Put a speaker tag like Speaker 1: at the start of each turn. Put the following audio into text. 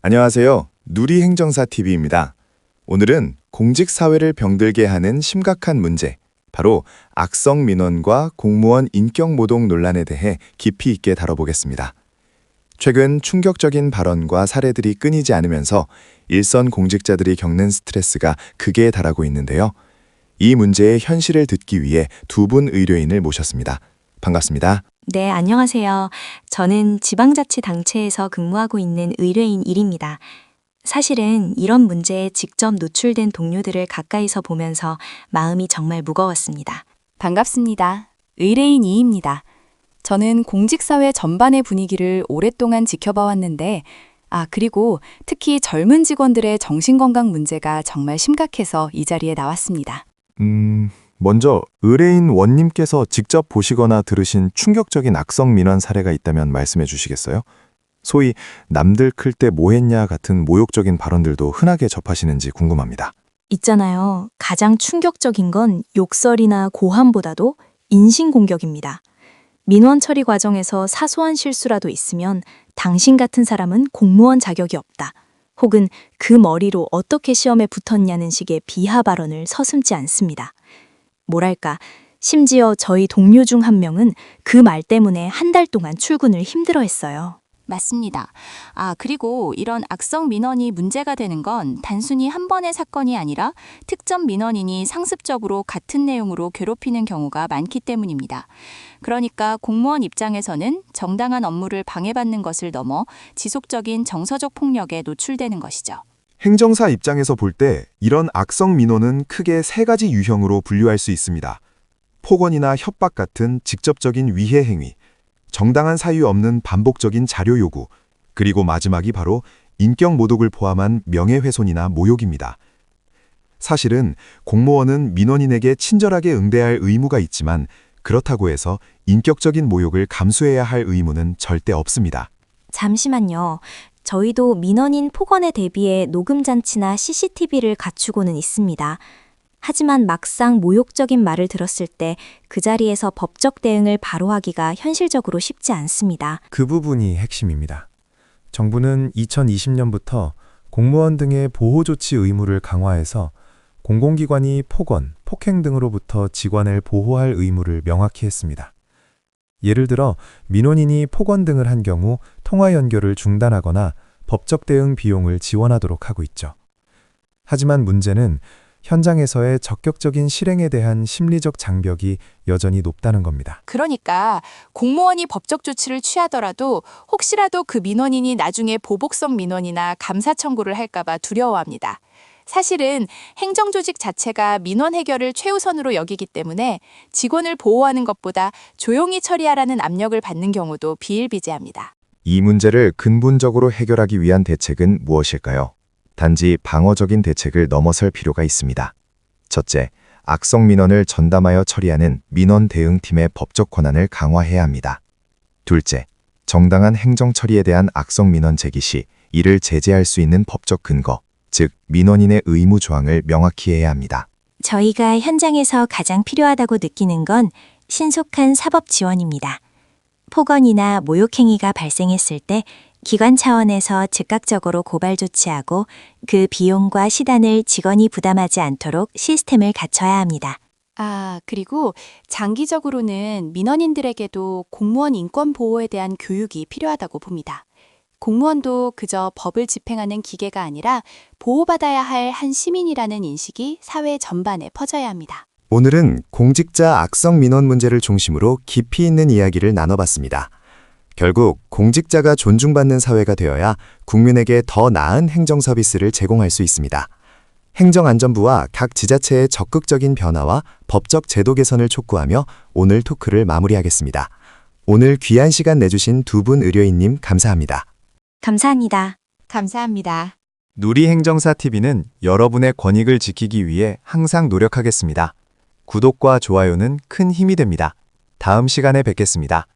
Speaker 1: 안녕하세요. 누리행정사TV입니다. 오늘은 공직사회를 병들게 하는 심각한 문제, 바로 악성 민원과 공무원 인격모독 논란에 대해 깊이 있게 다뤄보겠습니다. 최근 충격적인 발언과 사례들이 끊이지 않으면서 일선 공직자들이 겪는 스트레스가 극에 달하고 있는데요. 이 문제의 현실을 듣기 위해 두 분 의뢰인을 모셨습니다. 반갑습니다.
Speaker 2: 네, 안녕하세요. 저는 지방자치단체에서 근무하고 있는 의뢰인 1입니다. 사실은 이런 문제에 직접 노출된 동료들을 가까이서 보면서 마음이 정말 무거웠습니다.
Speaker 3: 반갑습니다. 의뢰인 2입니다. 저는 공직사회 전반의 분위기를 오랫동안 지켜봐 왔는데, 그리고 특히 젊은 직원들의 정신건강 문제가 정말 심각해서 이 자리에 나왔습니다.
Speaker 4: 먼저 의뢰인 원님께서 직접 보시거나 들으신 충격적인 악성 민원 사례가 있다면 말씀해 주시겠어요? 소위 남들 클 때 뭐 했냐 같은 모욕적인 발언들도 흔하게 접하시는지 궁금합니다.
Speaker 2: 있잖아요. 가장 충격적인 건 욕설이나 고함보다도 인신공격입니다. 민원 처리 과정에서 사소한 실수라도 있으면 당신 같은 사람은 공무원 자격이 없다. 혹은 그 머리로 어떻게 시험에 붙었냐는 식의 비하 발언을 서슴지 않습니다. 뭐랄까, 심지어 저희 동료 중 한 명은 그 말 때문에 한 달 동안 출근을 힘들어했어요.
Speaker 3: 맞습니다. 그리고 이런 악성 민원이 문제가 되는 건 단순히 한 번의 사건이 아니라 특정 민원인이 상습적으로 같은 내용으로 괴롭히는 경우가 많기 때문입니다. 그러니까 공무원 입장에서는 정당한 업무를 방해받는 것을 넘어 지속적인 정서적 폭력에 노출되는 것이죠.
Speaker 4: 행정사 입장에서 볼 때 이런 악성 민원은 크게 세 가지 유형으로 분류할 수 있습니다. 폭언이나 협박 같은 직접적인 위해 행위, 정당한 사유 없는 반복적인 자료 요구, 그리고 마지막이 바로 인격 모독을 포함한 명예훼손이나 모욕입니다. 사실은 공무원은 민원인에게 친절하게 응대해야 할 의무가 있지만 그렇다고 해서 인격적인 모욕을 감수해야 할 의무는 절대 없습니다.
Speaker 2: 잠시만요. 저희도 민원인 폭언에 대비해 녹음장치나 CCTV를 갖추고는 있습니다. 하지만 막상 모욕적인 말을 들었을 때 그 자리에서 법적 대응을 바로 하기가 현실적으로 쉽지 않습니다.
Speaker 5: 그 부분이 핵심입니다. 정부는 2020년부터 공무원 등의 보호조치 의무를 강화해서 공공기관이 폭언, 폭행 등으로부터 직원을 보호할 의무를 명확히 했습니다. 예를 들어 민원인이 폭언 등을 한 경우 통화 연결을 중단하거나 법적 대응 비용을 지원하도록 하고 있죠. 하지만 문제는 현장에서의 적격적인 실행에 대한 심리적 장벽이 여전히 높다는 겁니다.
Speaker 3: 그러니까 공무원이 법적 조치를 취하더라도 혹시라도 그 민원인이 나중에 보복성 민원이나 감사 청구를 할까봐 두려워합니다. 사실은 행정조직 자체가 민원 해결을 최우선으로 여기기 때문에 직원을 보호하는 것보다 조용히 처리하라는 압력을 받는 경우도 비일비재합니다.
Speaker 1: 이 문제를 근본적으로 해결하기 위한 대책은 무엇일까요? 단지 방어적인 대책을 넘어설 필요가 있습니다. 첫째, 악성 민원을 전담하여 처리하는 민원 대응팀의 법적 권한을 강화해야 합니다. 둘째, 정당한 행정 처리에 대한 악성 민원 제기 시 이를 제재할 수 있는 법적 근거, 즉 민원인의 의무 조항을 명확히 해야 합니다.
Speaker 2: 저희가 현장에서 가장 필요하다고 느끼는 건 신속한 사법 지원입니다. 폭언이나 모욕행위가 발생했을 때 기관 차원에서 즉각적으로 고발 조치하고 그 비용과 시단을 직원이 부담하지 않도록 시스템을 갖춰야 합니다.
Speaker 3: 그리고 장기적으로는 민원인들에게도 공무원 인권 보호에 대한 교육이 필요하다고 봅니다. 공무원도 그저 법을 집행하는 기계가 아니라 보호받아야 할 한 시민이라는 인식이 사회 전반에 퍼져야 합니다.
Speaker 1: 오늘은 공직자 악성 민원 문제를 중심으로 깊이 있는 이야기를 나눠봤습니다. 결국 공직자가 존중받는 사회가 되어야 국민에게 더 나은 행정 서비스를 제공할 수 있습니다. 행정안전부와 각 지자체의 적극적인 변화와 법적 제도 개선을 촉구하며 오늘 토크를 마무리하겠습니다. 오늘 귀한 시간 내주신 두 분 의뢰인님 감사합니다.
Speaker 2: 감사합니다.
Speaker 3: 감사합니다.
Speaker 5: 누리행정사TV는 여러분의 권익을 지키기 위해 항상 노력하겠습니다. 구독과 좋아요는 큰 힘이 됩니다. 다음 시간에 뵙겠습니다.